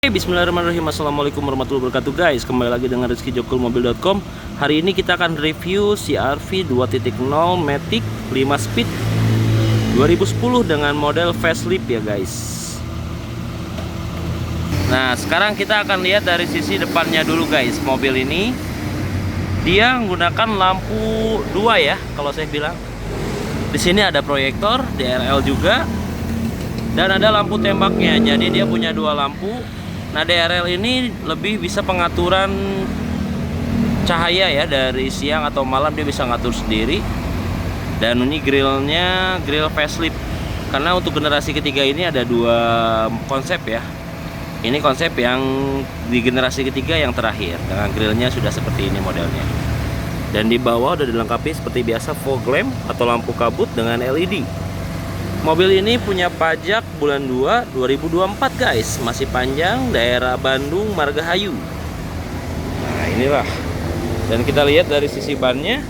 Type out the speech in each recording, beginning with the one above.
Bismillahirrahmanirrahim. Assalamualaikum warahmatullahi wabarakatuh guys. Kembali lagi dengan rizkyjokulmobil.com. Hari ini kita akan review CR-V 2.0 Matic 5 speed 2010 dengan model facelift ya guys. Nah sekarang kita akan lihat dari sisi depannya dulu guys. Mobil ini dia menggunakan lampu 2 ya, kalau saya bilang. Di sini ada proyektor DRL juga dan ada lampu tembaknya. Jadi dia punya 2 lampu. Nah DRL ini lebih bisa pengaturan cahaya ya, dari siang atau malam dia bisa ngatur sendiri. Dan ini grillnya grill facelift, karena untuk generasi ketiga ini ada 2 konsep ya. Ini konsep yang di generasi ketiga yang terakhir, dengan grillnya sudah seperti ini modelnya. Dan di bawah udah dilengkapi seperti biasa fog lamp atau lampu kabut dengan LED. Mobil ini punya pajak bulan 2 2024 guys. Masih panjang, daerah Bandung Margahayu. Nah inilah. Dan kita lihat dari sisi bannya,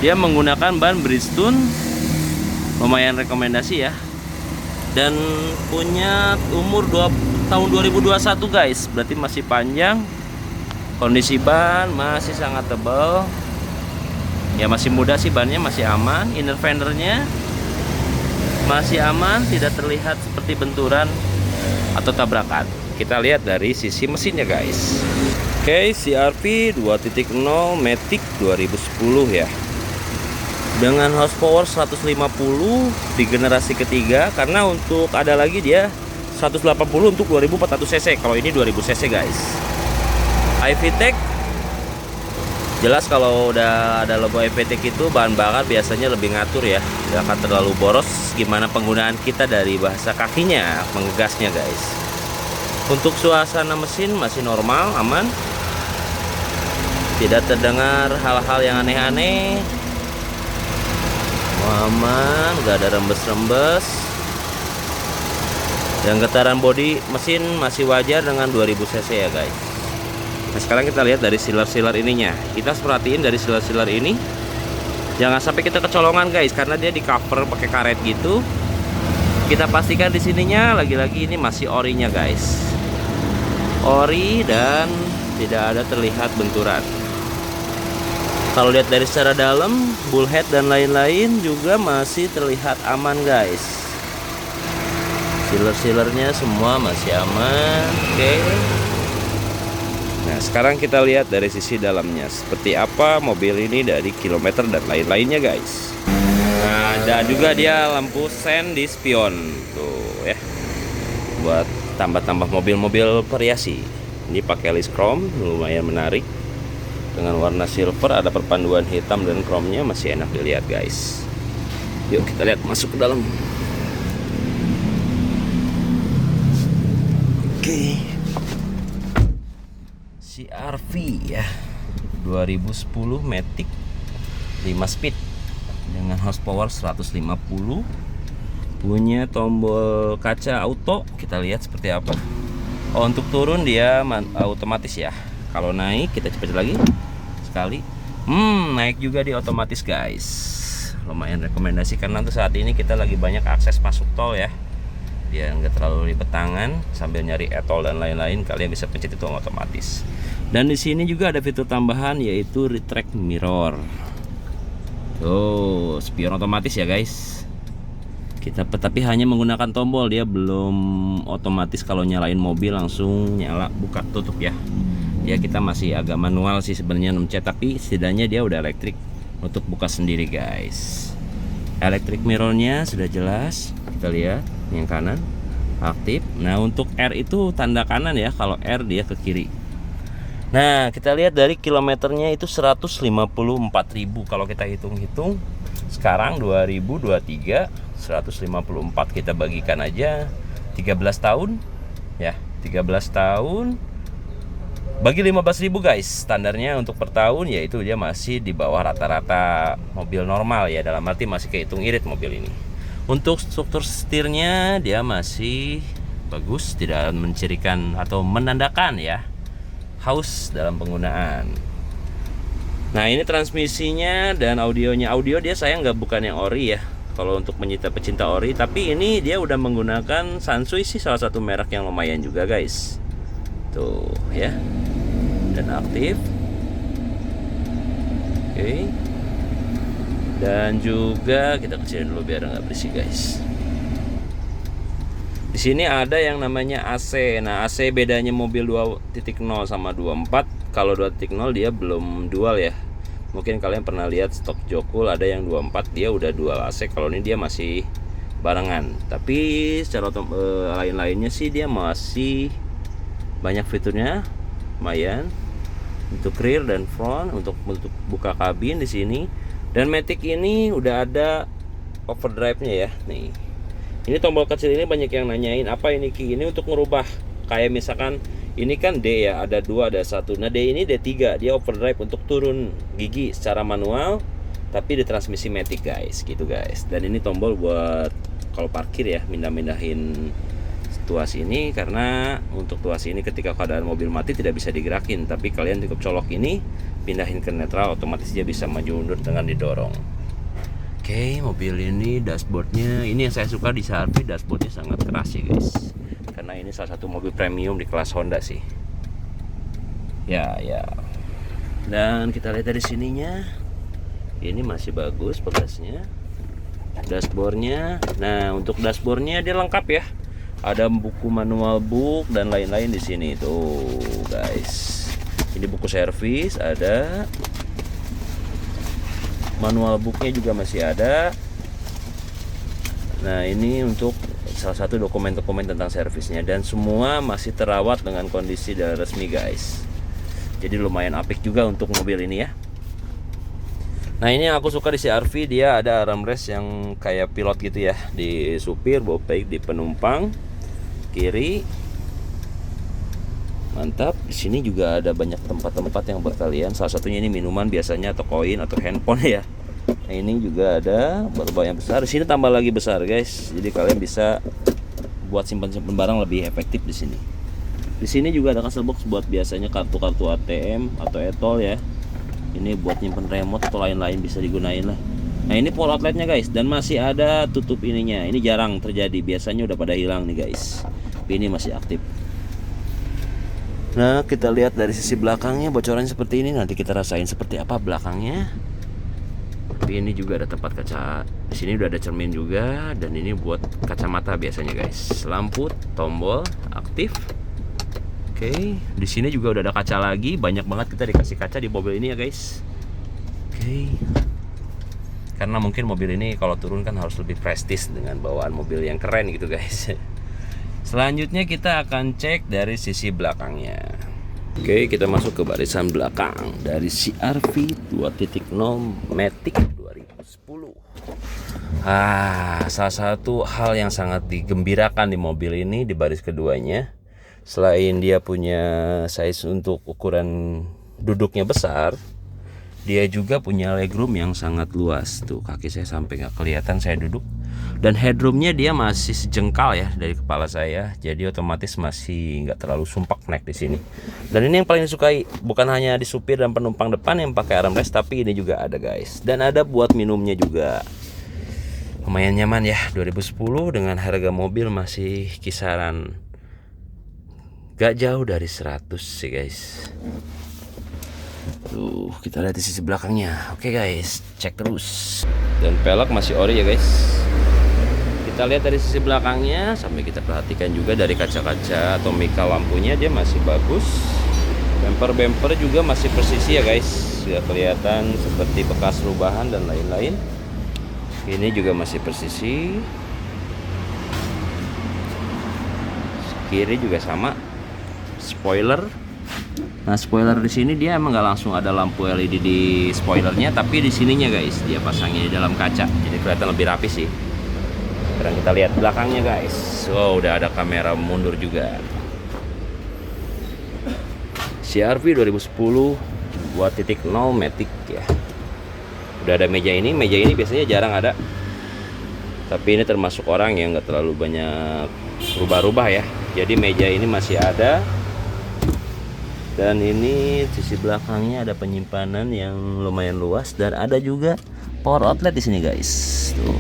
dia menggunakan ban Bridgestone, lumayan rekomendasi ya. Dan punya umur tahun 2021 guys. Berarti masih panjang. Kondisi ban masih sangat tebal. Ya masih muda sih, bannya masih aman. Inner fendernya masih aman, tidak terlihat seperti benturan atau tabrakan. Kita lihat dari sisi mesinnya guys. Oke, CR-V 2.0 Matic 2010 ya. Dengan horsepower 150 di generasi ketiga, karena untuk ada lagi dia 180 untuk 2400 cc. Kalau ini 2000 cc guys. iVTEC jelas, kalau udah ada logo iVTEC itu bahan bakar biasanya lebih ngatur ya, tidak akan terlalu boros. Gimana penggunaan kita dari bahasa kakinya, mengegasnya guys. Untuk suasana mesin masih normal, aman, tidak terdengar hal-hal yang aneh-aneh, aman, gak ada rembes-rembes. Dan getaran bodi mesin masih wajar dengan 2000 cc ya guys. Nah sekarang kita lihat dari sealer-sealer ininya. Kita perhatiin dari sealer-sealer ini, jangan sampai kita kecolongan guys, karena dia di cover pakai karet gitu. Kita pastikan di sininya lagi-lagi ini masih orinya guys. Ori dan tidak ada terlihat benturan. Kalau lihat dari secara dalam, bullhead dan lain-lain juga masih terlihat aman guys. Sealer-sealernya semua masih aman. Oke. Nah sekarang kita lihat dari sisi dalamnya seperti apa mobil ini dari kilometer dan lain-lainnya guys. Nah dan juga dia lampu sen di spion tuh ya, buat tambah-tambah mobil-mobil variasi. Ini pakai list chrome, lumayan menarik dengan warna silver, ada perpaduan hitam dan chrome-nya, masih enak dilihat guys. Yuk kita lihat masuk ke dalam. Oke. CR-V ya 2010 Matic 5 speed dengan horsepower 150, punya tombol kaca auto. Kita lihat seperti apa. Oh, untuk turun dia otomatis ya. Kalau naik kita cepat lagi sekali. Naik juga di otomatis guys. Lumayan rekomendasi karena untuk saat ini kita lagi banyak akses masuk tol ya. Dia nggak terlalu ribet tangan sambil nyari e-tol dan lain-lain, kalian bisa pencet itu otomatis. Dan di sini juga ada fitur tambahan yaitu retract mirror. Tuh, spion otomatis ya guys. Kita tapi hanya menggunakan tombol, dia belum otomatis kalau nyalain mobil langsung nyala buka tutup ya. Ya kita masih agak manual sih sebenarnya mencet, tapi setidaknya dia udah elektrik untuk buka sendiri guys. Electric mirrornya sudah jelas, kita lihat yang kanan aktif. Nah untuk R itu tanda kanan ya, kalau R dia ke kiri. Nah kita lihat dari kilometernya itu 154.000 kalau kita hitung-hitung. Sekarang 2023 154 kita bagikan aja 13 tahun ya, 13 tahun bagi 15.000 guys. Standarnya untuk per tahun yaitu dia masih di bawah rata-rata mobil normal ya, dalam arti masih kehitung irit mobil ini. Untuk struktur setirnya dia masih bagus, tidak mencirikan atau menandakan ya haus dalam penggunaan. Nah ini transmisinya dan audionya. Audio dia saya bukan yang ori ya, kalau untuk pecinta ori, tapi ini dia udah menggunakan Sansui sih, salah satu merek yang lumayan juga guys. tuh ya, dan aktif. Oke. Dan juga kita kecilin dulu biar nggak berisik guys. Di sini ada yang namanya AC. Nah, AC bedanya mobil 2.0 sama 2.4. Kalau 2.0 dia belum dual ya. Mungkin kalian pernah lihat stok Jokul ada yang 2.4 dia udah dual AC. Kalau ini dia masih barengan. Tapi secara lain-lainnya sih dia masih banyak fiturnya, lumayan. Untuk rear dan front, untuk buka kabin di sini. Dan Matic ini udah ada overdrive-nya ya. Nih. Ini tombol kecil ini banyak yang nanyain apa ini Ki. Ini untuk merubah, kayak misalkan ini kan D ya, ada 2 ada 1. Nah D ini D3, dia overdrive untuk turun gigi secara manual tapi di transmisi Matic guys, gitu guys. Dan ini tombol buat kalau parkir ya, mindahin tuas ini, karena untuk tuas ini ketika keadaan mobil mati tidak bisa digerakin, tapi kalian cukup colok ini, pindahin ke netral, otomatis dia bisa maju mundur dengan didorong. Oke, mobil ini dashboardnya, ini yang saya suka di CR-V, dashboardnya sangat keras ya guys, karena ini salah satu mobil premium di kelas Honda sih. Ya. Dan kita lihat dari sininya, ini masih bagus bagasinya, dashboardnya. Nah, untuk dashboardnya dia lengkap ya, ada buku manual book dan lain-lain di sini tuh guys. Ini buku servis ada. Manual booknya juga masih ada. Nah, ini untuk salah satu dokumen-dokumen tentang servisnya, dan semua masih terawat dengan kondisi dan resmi guys. Jadi lumayan apik juga untuk mobil ini ya. Nah, ini yang aku suka di CR-V, dia ada armrest yang kayak pilot gitu ya, di supir, baik di penumpang kiri. Mantap. Di sini juga ada banyak tempat-tempat yang buat kalian. Salah satunya ini minuman biasanya, atau koin atau handphone ya. Nah, ini juga ada baru yang besar. Di sini tambah lagi besar guys. Jadi kalian bisa buat simpan-simpan barang lebih efektif di sini. Di sini juga ada castle box buat biasanya kartu-kartu ATM atau e-tol ya. Ini buat nyimpen remote atau lain-lain bisa digunain lah. Nah, ini power outletnya guys, dan masih ada tutup ininya. Ini jarang terjadi. Biasanya udah pada hilang nih guys. Tapi ini masih aktif. Nah, kita lihat dari sisi belakangnya bocorannya seperti ini. Nanti kita rasain seperti apa belakangnya. Tapi ini juga ada tempat kaca. Di sini udah ada cermin juga, dan ini buat kacamata biasanya guys. Lampu, tombol aktif. Oke, di sini juga udah ada kaca lagi. Banyak banget kita dikasih kaca di mobil ini ya guys. Oke. Karena mungkin mobil ini kalau turun kan harus lebih prestis dengan bawaan mobil yang keren gitu guys. Selanjutnya kita akan cek dari sisi belakangnya. Oke, kita masuk ke barisan belakang dari CR-V 2.0 Matic 2010. Salah satu hal yang sangat digembirakan di mobil ini di baris keduanya, selain dia punya size untuk ukuran duduknya besar, dia juga punya legroom yang sangat luas. Tuh, kaki saya sampai nggak kelihatan saya duduk. Dan headroomnya dia masih sejengkal ya dari kepala saya, jadi otomatis masih nggak terlalu sumpek naik di sini. Dan ini yang paling disukai, bukan hanya di supir dan penumpang depan yang pakai armrest, tapi ini juga ada guys. Dan ada buat minumnya juga. Lumayan nyaman ya, 2010 dengan harga mobil masih kisaran gak jauh dari 100 sih guys. Tuh, kita lihat di sisi belakangnya. Oke guys, cek terus. Dan pelek masih ori ya guys. Kita lihat dari sisi belakangnya, sampai kita perhatikan juga dari kaca-kaca atau mika lampunya dia masih bagus. Bumper juga masih presisi ya guys. Sudah kelihatan seperti bekas rubahan dan lain-lain. Ini juga masih presisi. Kiri juga sama. Spoiler. Nah, spoiler di sini dia emang nggak langsung ada lampu LED di spoilernya, tapi di sininya guys dia pasangnya di dalam kaca, jadi kelihatan lebih rapi sih. Sekarang kita lihat belakangnya guys. Wow, udah ada kamera mundur juga. CR-V 2010 2.0 Matic ya. Udah ada meja ini biasanya jarang ada. Tapi ini termasuk orang yang nggak terlalu banyak rubah-rubah ya. Jadi meja ini masih ada. Dan ini sisi belakangnya ada penyimpanan yang lumayan luas, dan ada juga power outlet di sini guys. Tuh.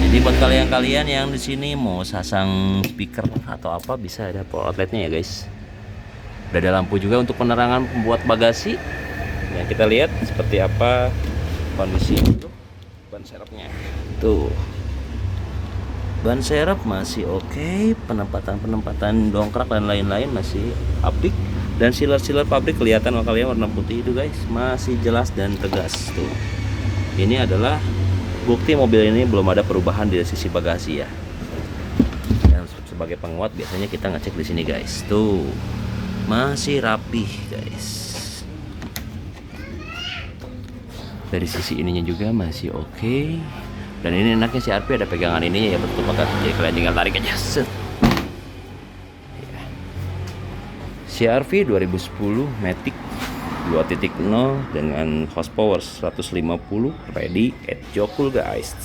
Jadi buat kalian yang di sini mau sasang speaker atau apa, bisa ada power outletnya ya guys. Udah ada lampu juga untuk penerangan pembuat bagasi. Nah, kita lihat seperti apa kondisi itu ban serepnya. Tuh. Ban serep masih oke, penempatan dongkrak dan lain-lain masih apik, dan siler-siler pabrik kelihatan kalau kalian warna putih itu guys, masih jelas dan tegas tuh. Ini adalah bukti mobil ini belum ada perubahan di sisi bagasi ya. Dan sebagai penguat biasanya kita ngecek di sini guys. Tuh. Masih rapih guys. Dari sisi ininya juga masih oke. Dan ini enaknya CR-V ada pegangan ininya ya, betul banget. Jadi kalian tinggal tarik aja. Set. Ya. CR-V 2010 Matic 2.0 dengan horsepower 150, ready at your cool guys.